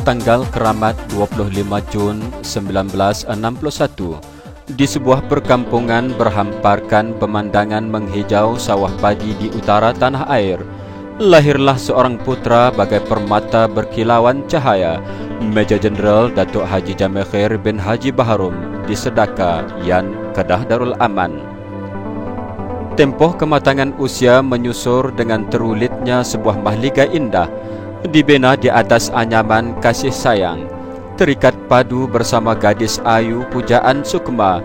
Tanggal Keramat 25 Jun 1961, di sebuah perkampungan berhamparkan pemandangan menghijau sawah padi di utara tanah air, lahirlah seorang putra bagai permata berkilauan cahaya, Major Jeneral Datuk Haji Jamekhir bin Haji Baharum di Sedaka, Yan, Kedah Darul Aman. Tempoh kematangan usia menyusur dengan terulitnya sebuah mahligai indah, dibina di atas anyaman kasih sayang, terikat padu bersama gadis ayu pujaan Sukma,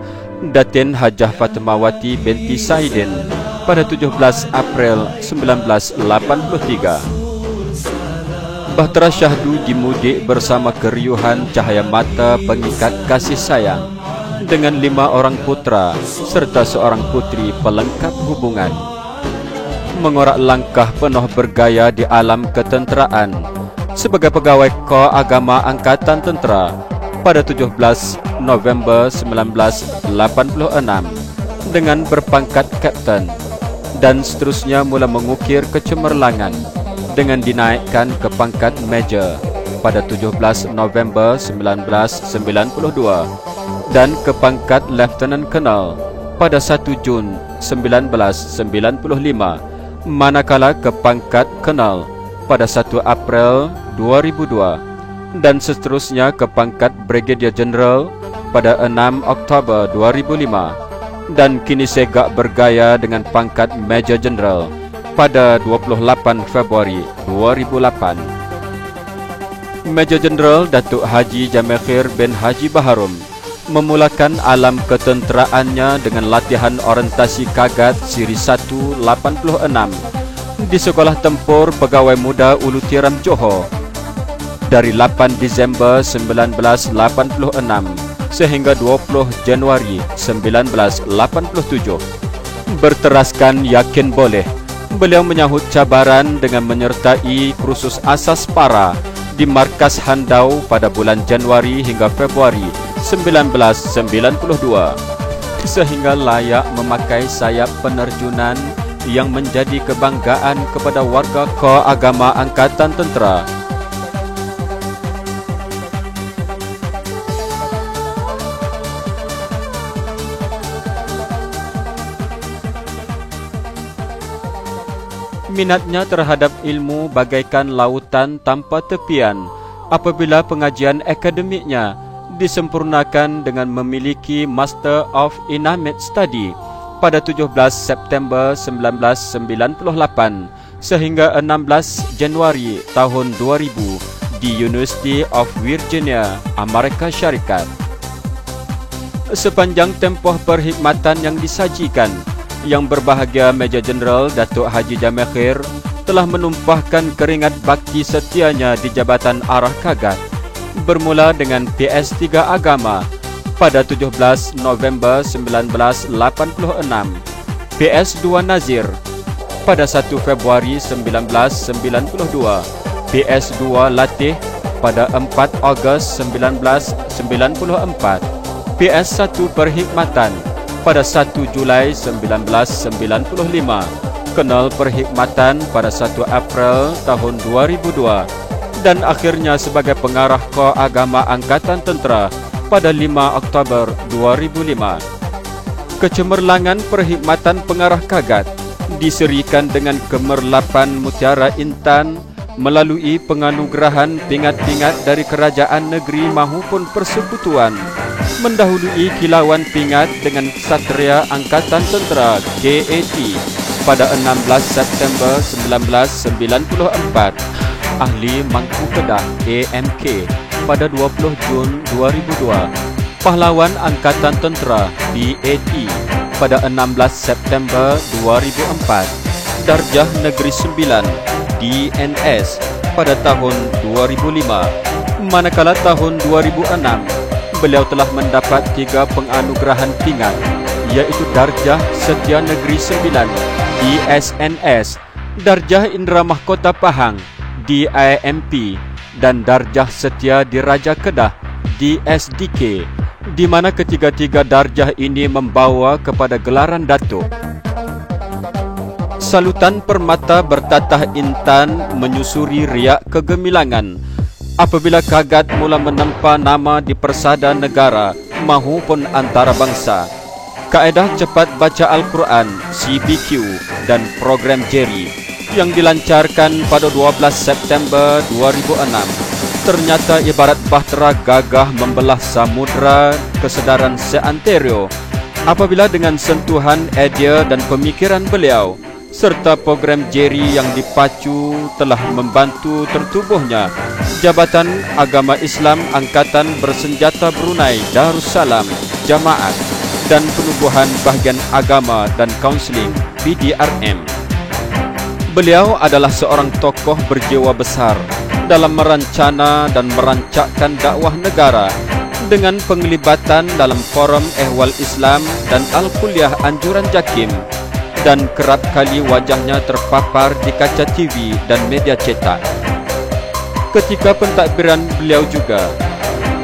Datin Hajah Fatmawati binti Saidin pada 17 April 1983. Bahtera syahdu dimudik bersama keriuhan cahaya mata pengikat kasih sayang dengan 5 orang putra serta seorang putri pelengkap hubungan. Mengorak langkah penuh bergaya di alam ketenteraan sebagai pegawai Kor Agama Angkatan Tentera pada 17 November 1986 dengan berpangkat Kapten, dan seterusnya mula mengukir kecemerlangan dengan dinaikkan ke pangkat Major pada 17 November 1992 dan ke pangkat Lieutenant Colonel pada 1 Jun 1995, manakala ke pangkat Colonel pada 1 April 2002 dan seterusnya ke pangkat Brigadier General pada 6 Oktober 2005 dan kini segak bergaya dengan pangkat Major General pada 28 Februari 2008. Major General Datuk Haji Jamekhir bin Haji Baharum memulakan alam ketenteraannya dengan latihan orientasi kagat siri 186 di Sekolah Tempur Pegawai Muda Ulu Tiram Johor dari 8 Disember 1986 sehingga 20 Januari 1987. Berteraskan yakin boleh, beliau menyahut cabaran dengan menyertai kursus asas para di Markas Handau pada bulan Januari hingga Februari 1992 sehingga layak memakai sayap penerjunan yang menjadi kebanggaan kepada warga Kor Agama Angkatan Tentera. Minatnya terhadap ilmu bagaikan lautan tanpa tepian apabila pengajian akademiknya disempurnakan dengan memiliki Master of Inanimate Study pada 17 September 1998 sehingga 16 Januari tahun 2000 di University of Virginia, Amerika Syarikat. Sepanjang tempoh perkhidmatan yang disajikan, yang berbahagia Major Jeneral Datuk Haji Jamekhir telah menumpahkan keringat bakti setianya di Jabatan Arah Kagat, bermula dengan PS3 Agama pada 17 November 1986, PS2 Nazir pada 1 Februari 1992, PS2 Latih pada 4 Ogos 1994, PS1 Perkhidmatan pada 1 Julai 1995, Kenal Perkhidmatan pada 1 April tahun 2002 dan akhirnya sebagai pengarah Kor Agama Angkatan Tentera pada 5 Oktober 2005. Kecemerlangan perkhidmatan pengarah Kagat diserikan dengan kemerlapan Mutiara Intan melalui penganugerahan pingat-pingat dari kerajaan negeri maupun persekutuan, mendahului kilauan pingat dengan Satria Angkatan Tentera KAT pada 16 September 1994, Ahli Mangku Kedah AMK pada 20 Jun 2002, Pahlawan Angkatan Tentera BAT pada 16 September 2004, Darjah Negeri Sembilan DNS pada tahun 2005, manakala tahun 2006 beliau telah mendapat 3 penganugerahan pingat, iaitu Darjah Setia Negeri Sembilan DSNS, Darjah Indra Mahkota Pahang DIMP dan Darjah Setia Diraja Kedah DSDK, di mana ketiga-tiga darjah ini membawa kepada gelaran Datuk. Salutan permata bertatah intan menyusuri riak kegemilangan apabila Kagat mula menempa nama di persada negara mahupun antarabangsa. Kaedah cepat baca Al-Quran CBQ dan program Jerry yang dilancarkan pada 12 September 2006 ternyata ibarat bahtera gagah membelah samudra kesedaran seantero apabila dengan sentuhan idea dan pemikiran beliau serta program Jerry yang dipacu telah membantu tertubuhnya Jabatan Agama Islam Angkatan Bersenjata Brunei Darussalam Jamaat dan Penubuhan Bahagian Agama dan Kaunseling PDRM. Beliau adalah seorang tokoh berjiwa besar dalam merancana dan merancakkan dakwah negara dengan penglibatan dalam forum ehwal Islam dan Al-Kuliah Anjuran Jakim, dan kerap kali wajahnya terpapar di kaca TV dan media cetak. Ketika pentadbiran beliau juga,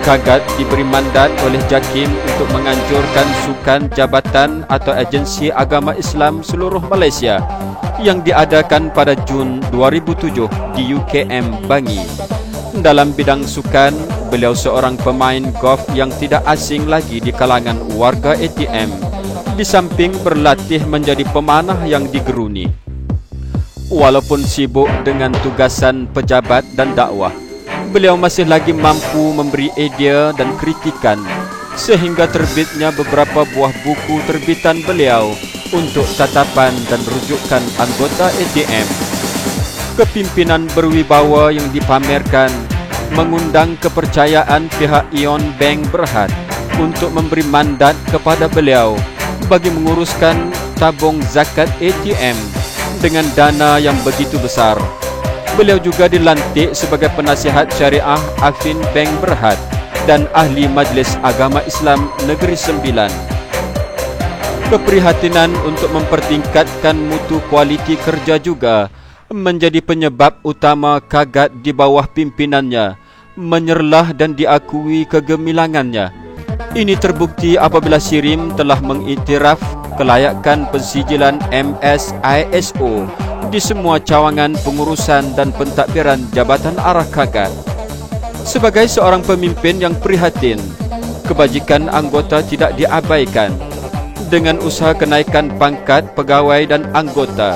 Kagat diberi mandat oleh Jakim untuk menganjurkan sukan jabatan atau agensi agama Islam seluruh Malaysia yang diadakan pada Jun 2007 di UKM Bangi. Dalam bidang sukan, beliau seorang pemain golf yang tidak asing lagi di kalangan warga ATM, di samping berlatih menjadi pemanah yang digeruni. Walaupun sibuk dengan tugasan pejabat dan dakwah, beliau masih lagi mampu memberi idea dan kritikan sehingga terbitnya beberapa buah buku terbitan beliau untuk tatapan dan rujukan anggota ATM. Kepimpinan berwibawa yang dipamerkan mengundang kepercayaan pihak Ion Bank Berhad untuk memberi mandat kepada beliau bagi menguruskan tabung zakat ATM dengan dana yang begitu besar. Beliau juga dilantik sebagai penasihat syariah Afin Bank Berhad dan ahli Majlis Agama Islam Negeri Sembilan. Keprihatinan untuk mempertingkatkan mutu kualiti kerja juga menjadi penyebab utama Kagat di bawah pimpinannya menyerlah dan diakui kegemilangannya. Ini terbukti apabila Sirim telah mengiktiraf kelayakan pensijilan MSISO di semua cawangan pengurusan dan pentadbiran Jabatan Arah Kagat. Sebagai seorang pemimpin yang prihatin, kebajikan anggota tidak diabaikan. Dengan usaha kenaikan pangkat pegawai dan anggota,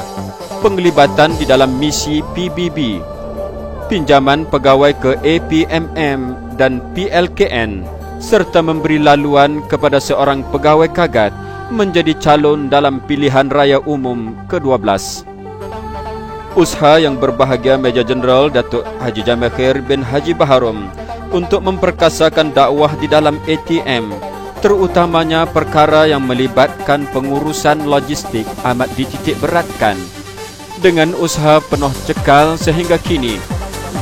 penglibatan di dalam misi PBB, pinjaman pegawai ke APMM dan PLKN, serta memberi laluan kepada seorang pegawai Kagat menjadi calon dalam pilihan raya umum ke-12. Usaha yang berbahagia Major Jeneral Datuk Haji Jamil Khair bin Haji Baharom untuk memperkasakan dakwah di dalam ATM, terutamanya perkara yang melibatkan pengurusan logistik, amat dititik beratkan. Dengan usaha penuh cekal sehingga kini,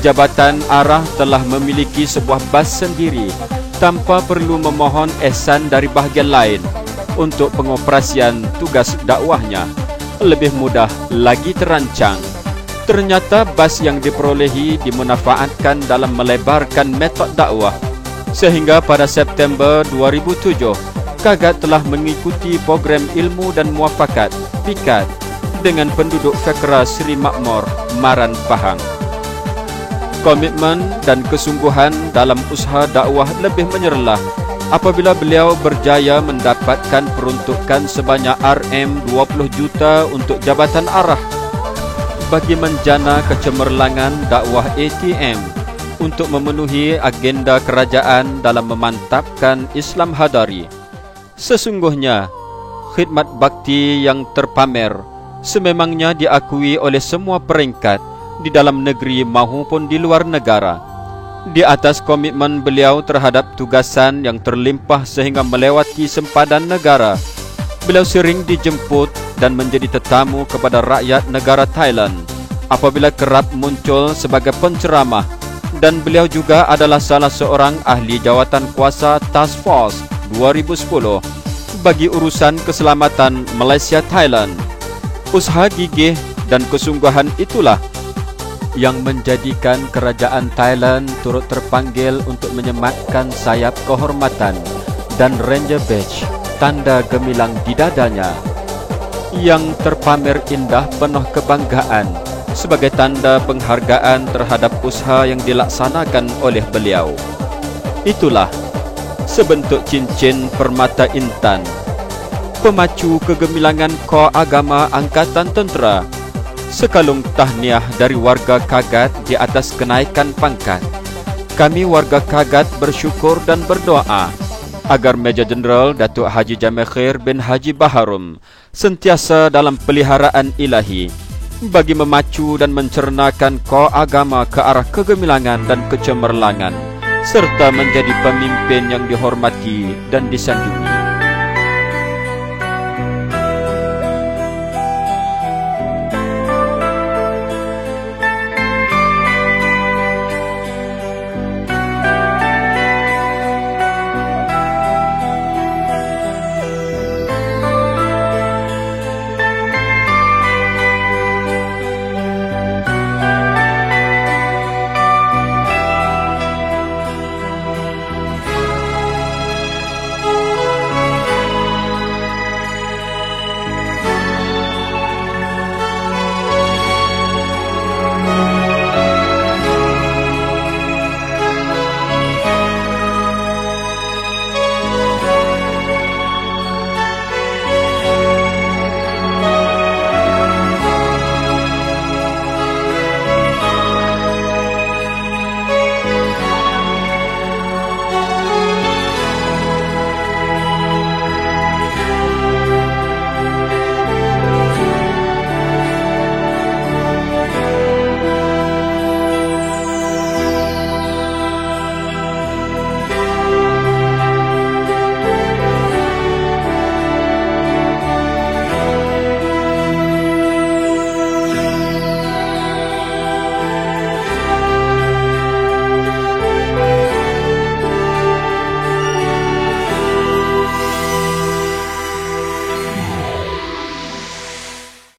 Jabatan Arah telah memiliki sebuah bas sendiri tanpa perlu memohon ihsan dari bahagian lain untuk pengoperasian tugas dakwahnya. Lebih mudah lagi terancang. Ternyata bas yang diperolehi dimanfaatkan dalam melebarkan metod dakwah, sehingga pada September 2007 Kagat telah mengikuti program ilmu dan muafakat PIKAD dengan penduduk Fekra Seri Makmur Maran Pahang. Komitmen dan kesungguhan dalam usaha dakwah lebih menyerlah apabila beliau berjaya mendapatkan peruntukan sebanyak RM20 juta untuk Jabatan Arah bagi menjana kecemerlangan dakwah ATM untuk memenuhi agenda kerajaan dalam memantapkan Islam Hadari. Sesungguhnya, khidmat bakti yang terpamer sememangnya diakui oleh semua peringkat di dalam negeri maupun di luar negara. Di atas komitmen beliau terhadap tugasan yang terlimpah sehingga melewati sempadan negara, beliau sering dijemput dan menjadi tetamu kepada rakyat negara Thailand apabila kerap muncul sebagai penceramah, dan beliau juga adalah salah seorang ahli jawatan kuasa Task Force 2010 bagi urusan keselamatan Malaysia Thailand. Usaha gigih dan kesungguhan itulah yang menjadikan kerajaan Thailand turut terpanggil untuk menyematkan sayap kehormatan dan Ranger Badge, tanda gemilang di dadanya, yang terpamer indah penuh kebanggaan sebagai tanda penghargaan terhadap usaha yang dilaksanakan oleh beliau. Itulah sebentuk cincin permata intan, pemacu kegemilangan Kor Agama Angkatan Tentera, sekalung tahniah dari warga Kagat di atas kenaikan pangkat. Kami warga Kagat bersyukur dan berdoa agar Major Jeneral Datuk Haji Jamil Khair bin Haji Baharum sentiasa dalam peliharaan ilahi bagi memacu dan mencernakan Kor Agama ke arah kegemilangan dan kecemerlangan, serta menjadi pemimpin yang dihormati dan disanjungi.